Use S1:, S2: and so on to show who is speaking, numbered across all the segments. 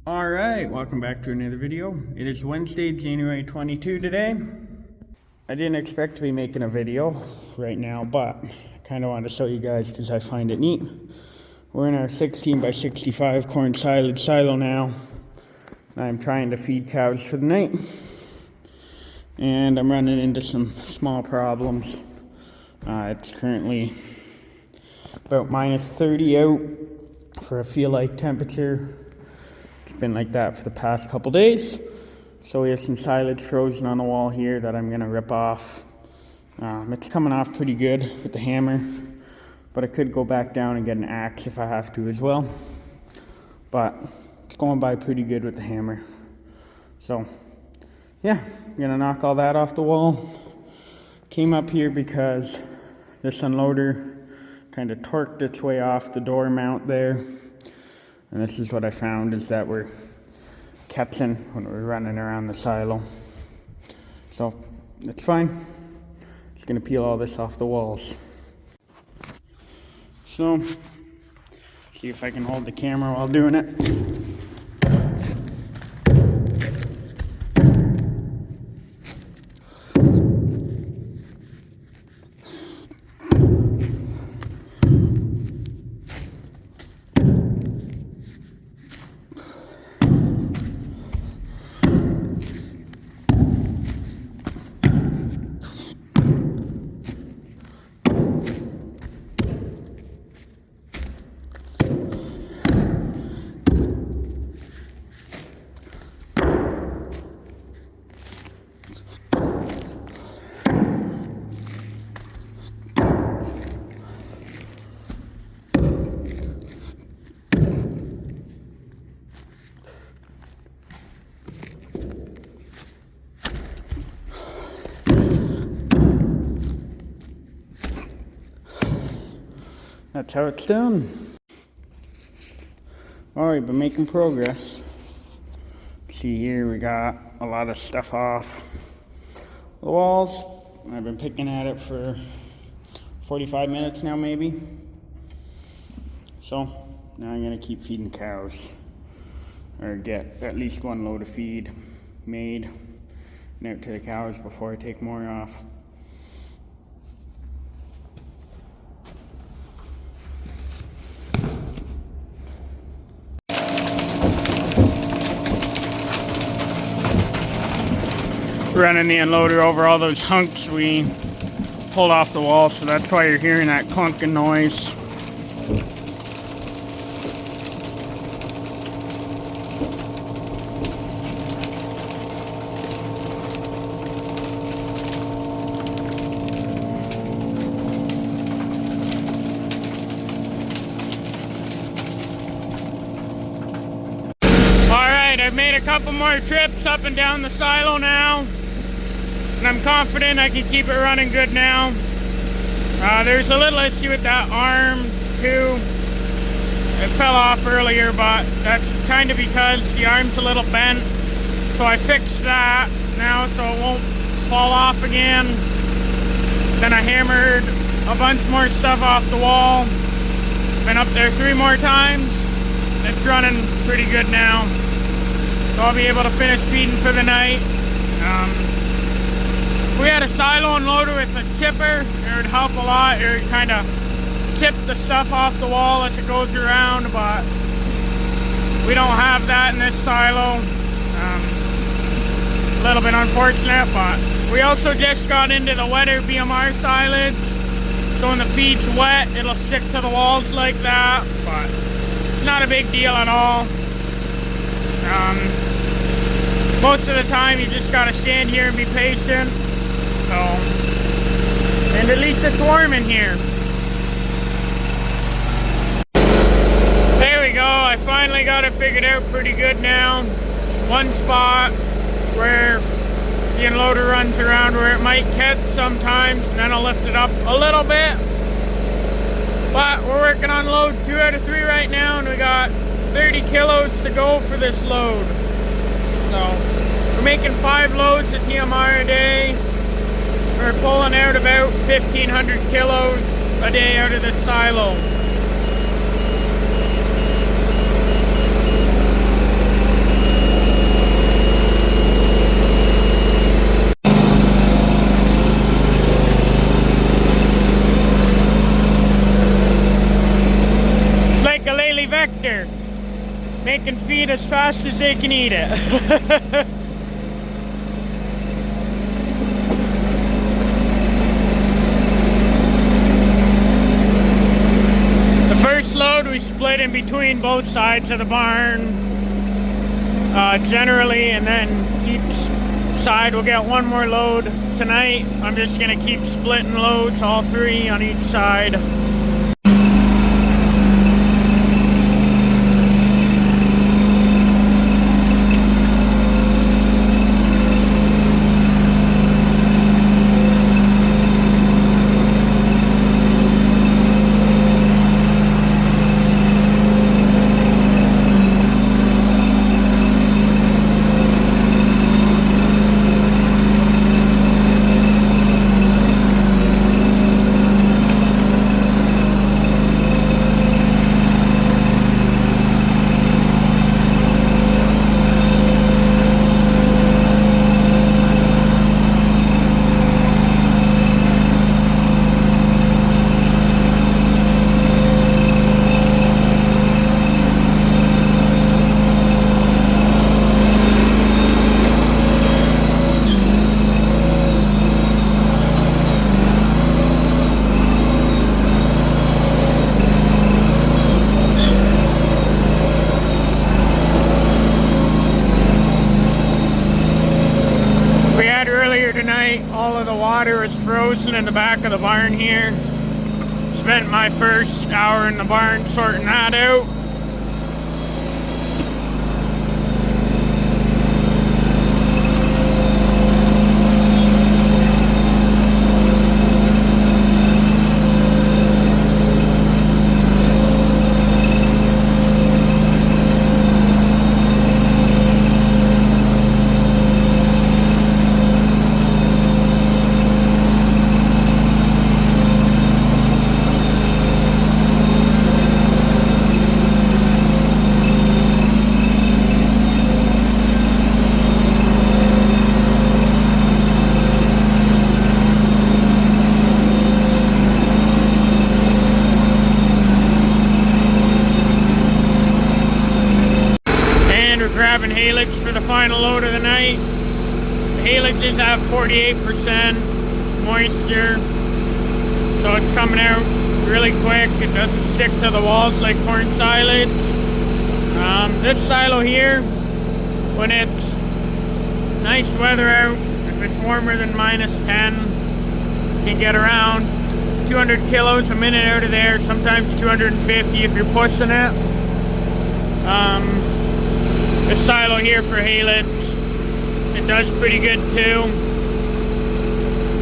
S1: Alright, welcome back to another video. It is Wednesday, January 22 today. I didn't expect to be making a video right now, but I kind of want to show you guys because I find it neat. We're in our 16 by 65 corn silage silo now. I'm trying to feed cows for the night. And I'm running into some small problems. It's currently about minus 30 out for a feel-like temperature. It's been like that for the past couple days. So we have some silage frozen on the wall here that I'm gonna rip off. It's coming off pretty good with the hammer, but I could go back down and get an axe if I have to as well. But it's going by pretty good with the hammer. So yeah, I'm gonna knock all that off the wall. Came up here because this unloader kind of torqued its way off the door mount there. And this is what I found, is that we're catching when we're running around the silo. So it's fine. Just gonna peel all this off the walls. So, see if I can hold the camera while doing it. That's how it's done. Alright, but making progress. See here, we got a lot of stuff off the walls. I've been picking at it for 45 minutes now, maybe. So now I'm gonna keep feeding cows, or get at least one load of feed made and out to the cows before I take more off. Running the unloader over all those hunks we pulled off the wall, so that's why you're hearing that clunking noise. Alright, I've made a couple more trips up and down the silo now. And I'm confident I can keep it running good now. There's a little issue with that arm too. It fell off earlier, but that's kind of because the arm's a little bent. So I fixed that now so it won't fall off again. Then I hammered a bunch more stuff off the wall. Been up there 3 more times. It's running pretty good now. So I'll be able to finish feeding for the night. We had a silo unloader with a chipper. It would help a lot. It would kind of chip the stuff off the wall as it goes around, but we don't have that in this silo. A little bit unfortunate, but we also just got into the wetter BMR silage. So when the feed's wet, it'll stick to the walls like that, but it's not a big deal at all. Most of the time you just gotta stand here and be patient. And at least it's warm in here. There we go, I finally got it figured out pretty good now. One spot where the unloader runs around where it might catch sometimes, and then I'll lift it up a little bit. But we're working on load 2 out of 3 right now, and we got 30 kilos to go for this load. So we're making 5 loads of TMR a day. We're pulling out about 1,500 kilos a day out of this silo. they can feed as fast as they can eat it. First load we split in between both sides of the barn generally, and then each side will get one more load tonight. I'm just gonna keep splitting loads, all three on each side. Tonight, all of the water is frozen in the back of the barn here. Spent my first hour in the barn sorting that out. Grabbing haylage for the final load of the night. The haylages have 48% moisture, so it's coming out really quick. It doesn't stick to the walls like corn silage. This silo here, when it's nice weather out, if it's warmer than -10, you can get around 200 kilos a minute out of there, sometimes 250 if you're pushing it. This silo here for haylage, it does pretty good too.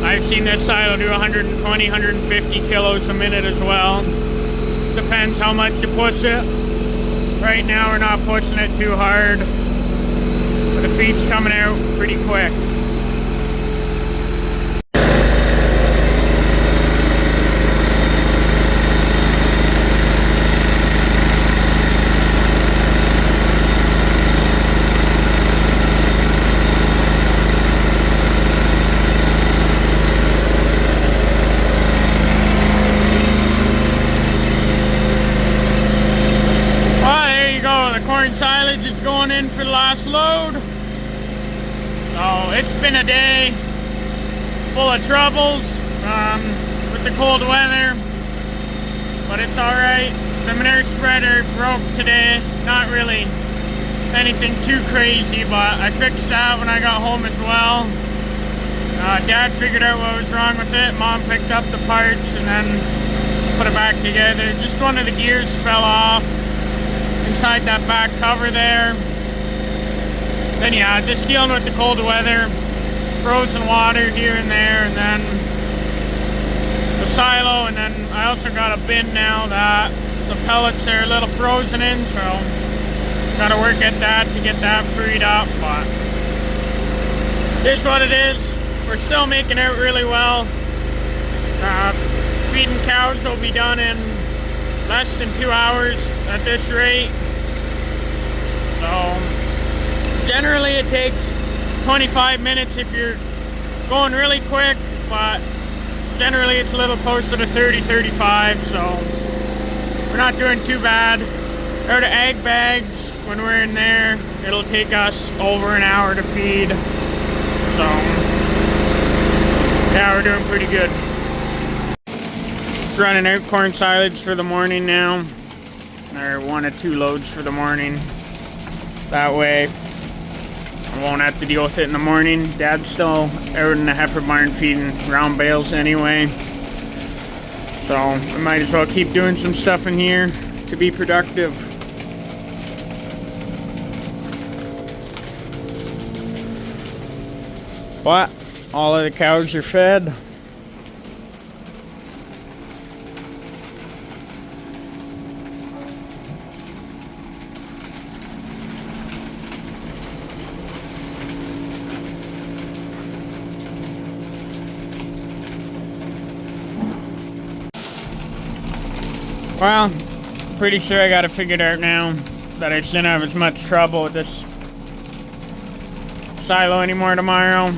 S1: I've seen this silo do 120, 150 kilos a minute as well. Depends how much you push it. Right now we're not pushing it too hard, but the feed's coming out pretty quick. Corn silage is going in for the last load. So it's been a day full of troubles with the cold weather, but it's alright. The manure spreader broke today. Not really anything too crazy, but I fixed that when I got home as well. Dad figured out what was wrong with it. Mom picked up the parts and then put it back together. Just one of the gears fell off inside that back cover there. Then yeah, just dealing with the cold weather, frozen water here and there, and then the silo, and then I also got a bin now that the pellets are a little frozen in, so gotta work at that to get that freed up, but it is what it is. We're still making out really well. Feeding cows will be done in less than 2 hours at this rate. So generally it takes 25 minutes if you're going really quick, but generally it's a little closer to 30-35, so we're not doing too bad. Out of egg bags, when we're in there, it'll take us over an hour to feed. So, yeah, we're doing pretty good. Running out corn silage for the morning now. Or 1 or 2 loads for the morning. That way, I won't have to deal with it in the morning. Dad's still out in the heifer barn feeding round bales anyway. So, I might as well keep doing some stuff in here to be productive. But all of the cows are fed. Well, pretty sure I got it figured out now that I shouldn't have as much trouble with this silo anymore tomorrow.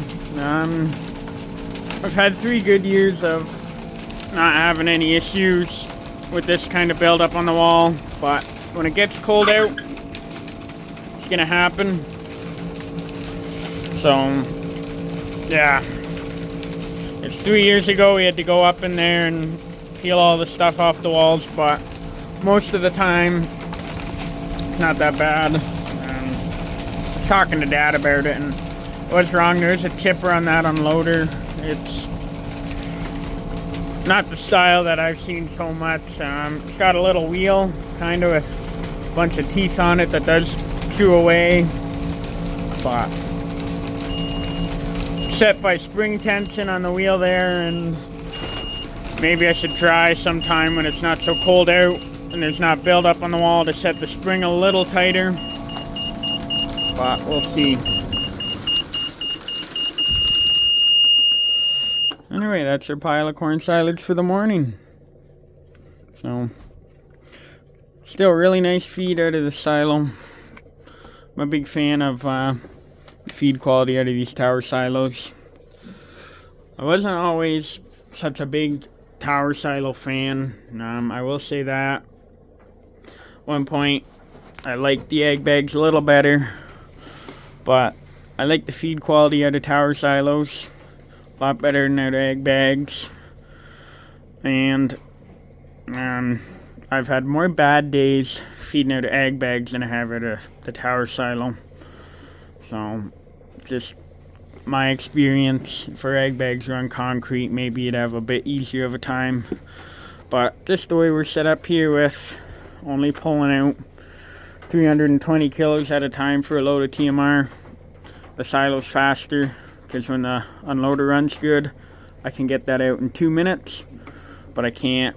S1: I've had 3 good years of not having any issues with this kind of buildup on the wall, but when it gets cold out, it's gonna happen. So, yeah. It's 3 years ago we had to go up in there and peel all the stuff off the walls, but most of the time it's not that bad. I was talking to Dad about it, and what's wrong, there's a chipper on that unloader. It's not the style that I've seen so much. It's got a little wheel kind of with a bunch of teeth on it that does chew away, but set by spring tension on the wheel there, and maybe I should try sometime when it's not so cold out and there's not buildup on the wall to set the spring a little tighter, but we'll see. Anyway, that's our pile of corn silage for the morning. So, still really nice feed out of the silo. I'm a big fan of feed quality out of these tower silos. I wasn't always such a big tower silo fan. I will say that one point I liked the egg bags a little better, but I like the feed quality out of tower silos a lot better than out of egg bags. And I've had more bad days feeding out of egg bags than I have out of the tower silo. So just my experience, for egg bags run concrete, maybe you'd have a bit easier of a time, but just the way we're set up here with only pulling out 320 kilos at a time for a load of TMR, the silo's faster, because when the unloader runs good, I can get that out in 2 minutes, but I can't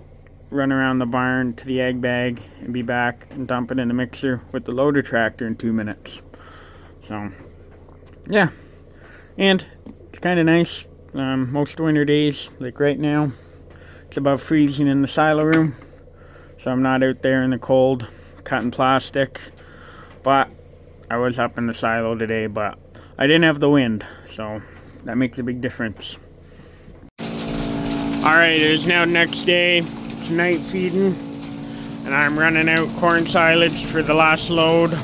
S1: run around the barn to the egg bag and be back and dump it in the mixer with the loader tractor in 2 minutes. So yeah. And it's kind of nice. Most winter days, like right now, it's about freezing in the silo room, so I'm not out there in the cold cutting plastic. But I was up in the silo today, but I didn't have the wind, so that makes a big difference. Alright, it is now next day. It's night feeding, and I'm running out corn silage for the last load.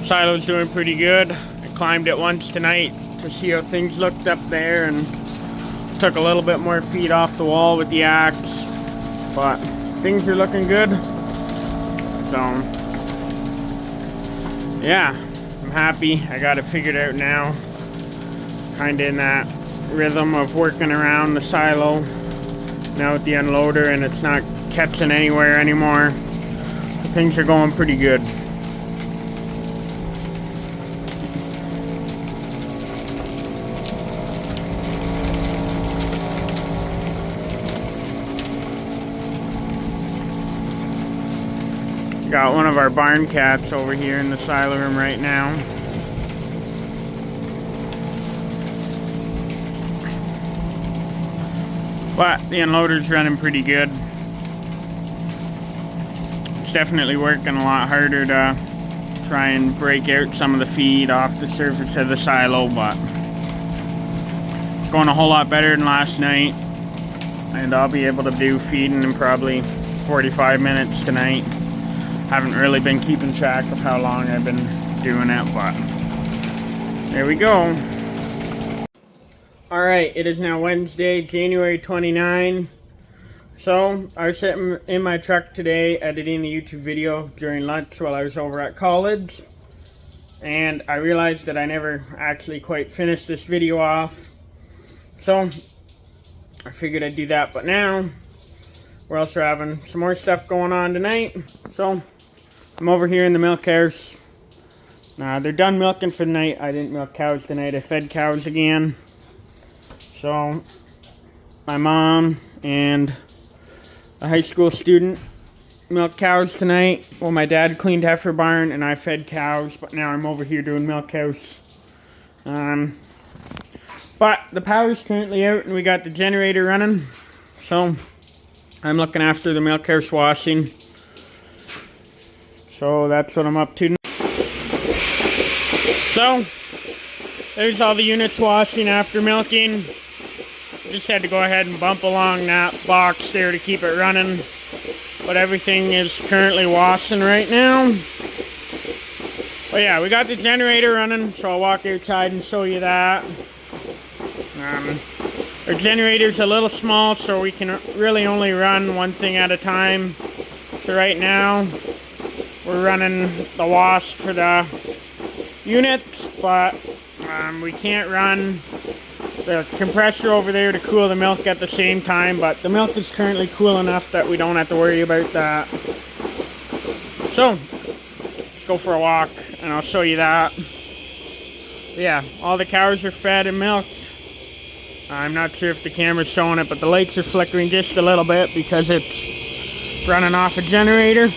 S1: Silo's doing pretty good. I climbed it once tonight to see how things looked up there, and took a little bit more feed off the wall with the axe, but things are looking good. So yeah, I'm happy. I got it figured out now, kind of in that rhythm of working around the silo now with the unloader, and it's not catching anywhere anymore. Things are going pretty good. Got one of our barn cats over here in the silo room right now. But the unloader's running pretty good. It's definitely working a lot harder to try and break out some of the feed off the surface of the silo, but it's going a whole lot better than last night. And I'll be able to do feeding in probably 45 minutes tonight. Haven't really been keeping track of how long I've been doing it, but there we go. Alright, it is now Wednesday, January 29. So, I was sitting in my truck today editing the YouTube video during lunch while I was over at college. And I realized that I never actually quite finished this video off. So, I figured I'd do that. But now, we're also having some more stuff going on tonight. So, I'm over here in the milk house. They're done milking for the night. I didn't milk cows tonight. I fed cows again. So, my mom and a high school student milked cows tonight. Well, my dad cleaned heifer barn and I fed cows, but now I'm over here doing milk house. But the power's currently out and we got the generator running. So, I'm looking after the milk house washing. So, that's what I'm up to. So, there's all the units washing after milking. Just had to go ahead and bump along that box there to keep it running. But everything is currently washing right now. But yeah, we got the generator running, so I'll walk outside and show you that. Our generator's a little small, so we can really only run one thing at a time. So right now, we're running the wash for the units, but we can't run the compressor over there to cool the milk at the same time, but the milk is currently cool enough that we don't have to worry about that. So, let's go for a walk and I'll show you that. But yeah, all the cows are fed and milked. I'm not sure if the camera's showing it, but the lights are flickering just a little bit because it's running off a generator.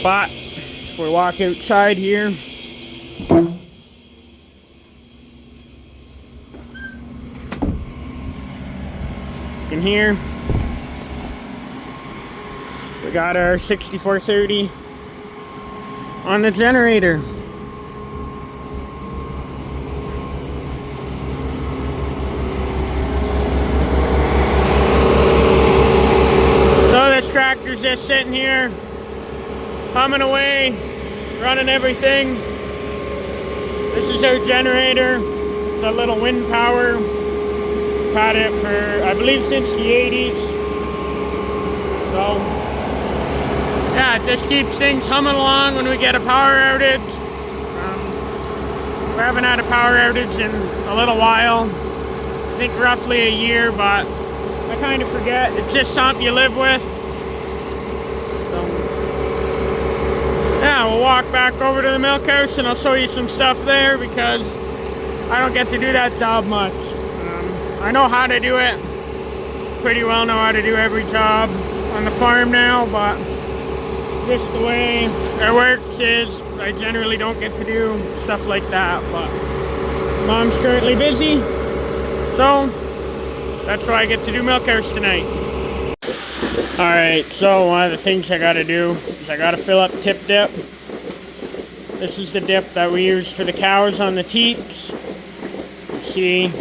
S1: But if we walk outside here, you can hear we got our 6430 on the generator. So this tractor's just sitting here humming away, running everything. This is our generator. It's a little wind power. Had it for, I believe, since the 80s. So, yeah, it just keeps things humming along when we get a power outage. We haven't had a power outage in a little while. I think roughly a year, but I kind of forget. It's just something you live with. Yeah, we'll walk back over to the milk house and I'll show you some stuff there because I don't get to do that job much. I know how to do it. Pretty well know how to do every job on the farm now, but just the way it works is I generally don't get to do stuff like that. But mom's currently busy, so that's why I get to do milk house tonight. Alright, so one of the things I gotta do is I gotta fill up tip dip. This is the dip that we use for the cows on the teats. See,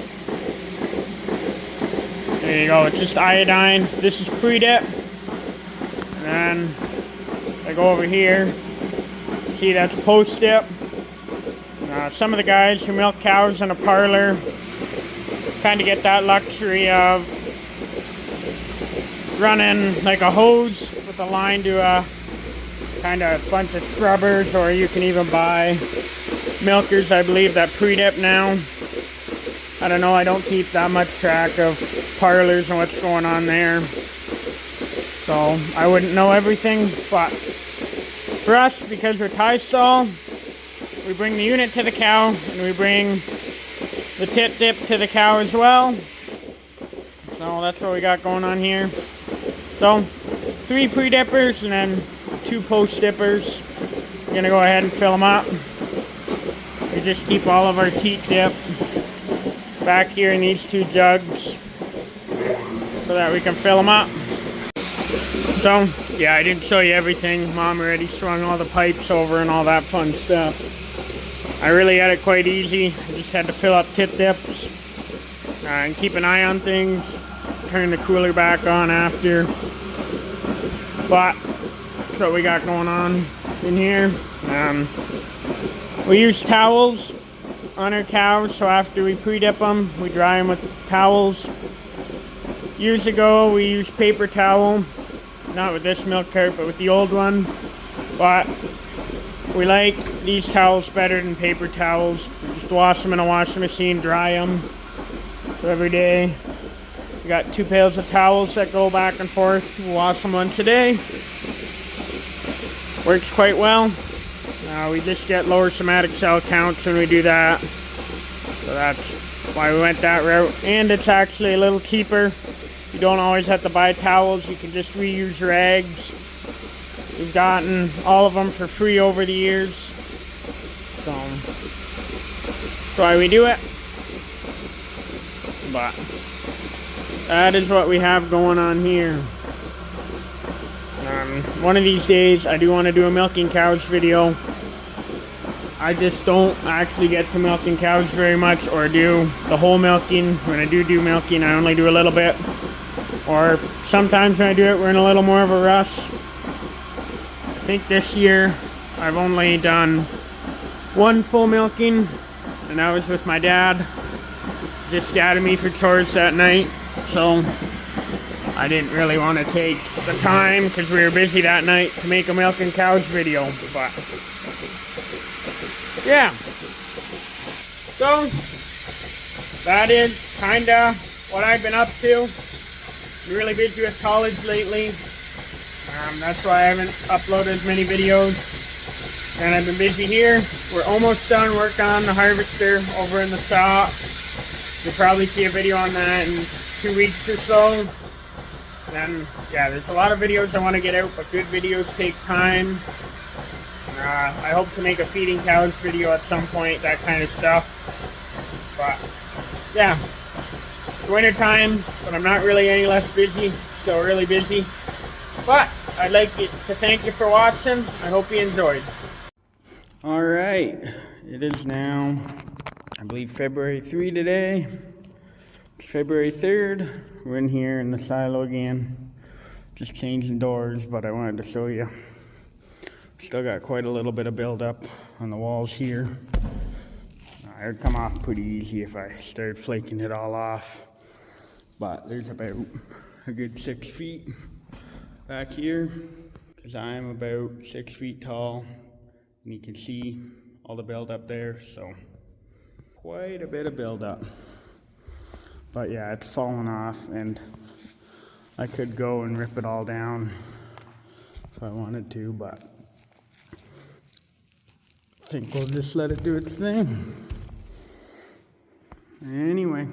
S1: there you go, it's just iodine. This is pre-dip. And then I go over here. See, that's post-dip. Some of the guys who milk cows in a parlor kind of get that luxury of running like a hose with a line to a kind of bunch of scrubbers, or you can even buy milkers, I believe, that pre-dip now. I don't know, I don't keep that much track of parlors and what's going on there, so I wouldn't know everything. But for us, because we're tie stall, we bring the unit to the cow and we bring the tip dip to the cow as well. So that's what we got going on here. So 3 pre-dippers and then 2 post-dippers. We're gonna go ahead and fill them up. We just keep all of our teat dip back here in these 2 jugs so that we can fill them up. So yeah, I didn't show you everything. Mom already swung all the pipes over and all that fun stuff. I really had it quite easy. I just had to fill up tip dips and keep an eye on things. turn the cooler back on after. But that's what we got going on in here. We use towels on our cows, so after we pre-dip them, we dry them with towels. Years ago, we used paper towel, not with this milk cart, but with the old one. But we like these towels better than paper towels. We just wash them in a washing machine, dry them. So every day, we got 2 pails of towels that go back and forth. We wash them once a day. Works quite well. We just get lower somatic cell counts when we do that. So that's why we went that route. And it's actually a little cheaper. You don't always have to buy towels. You can just reuse rags. We've gotten all of them for free over the years. So that's why we do it. But that is what we have going on here. One of these days, I do want to do a milking cows video. I just don't actually get to milking cows very much, or do the whole milking. When I do milking, I only do a little bit. Or sometimes when I do it, we're in a little more of a rush. I think this year, I've only done 1 full milking, and that was with my dad. Just dad and me for chores that night, so I didn't really want to take the time because we were busy that night to make a milking cows video. But yeah, so that is kinda what I've been up to. Been really busy with college lately. That's why I haven't uploaded as many videos. And I've been busy here. We're almost done working on the harvester over in the shop. You'll probably see a video on that in 2 weeks or so. Then, yeah, there's a lot of videos I want to get out, but good videos take time. I hope to make a feeding cows video at some point, that kind of stuff. But, yeah, it's winter time, but I'm not really any less busy. Still really busy. But, I'd like to thank you for watching. I hope you enjoyed. Alright, it is now, I believe, February 3 today. It's February 3rd. We're in here in the silo again. Just changing doors, but I wanted to show you. Still got quite a little bit of buildup on the walls here. It would come off pretty easy if I started flaking it all off. But there's about a good 6 feet back here, because I'm about 6 feet tall. And you can see all the buildup there, so quite a bit of buildup. But yeah, it's falling off, and I could go and rip it all down if I wanted to, but I think we'll just let it do its thing. Anyway.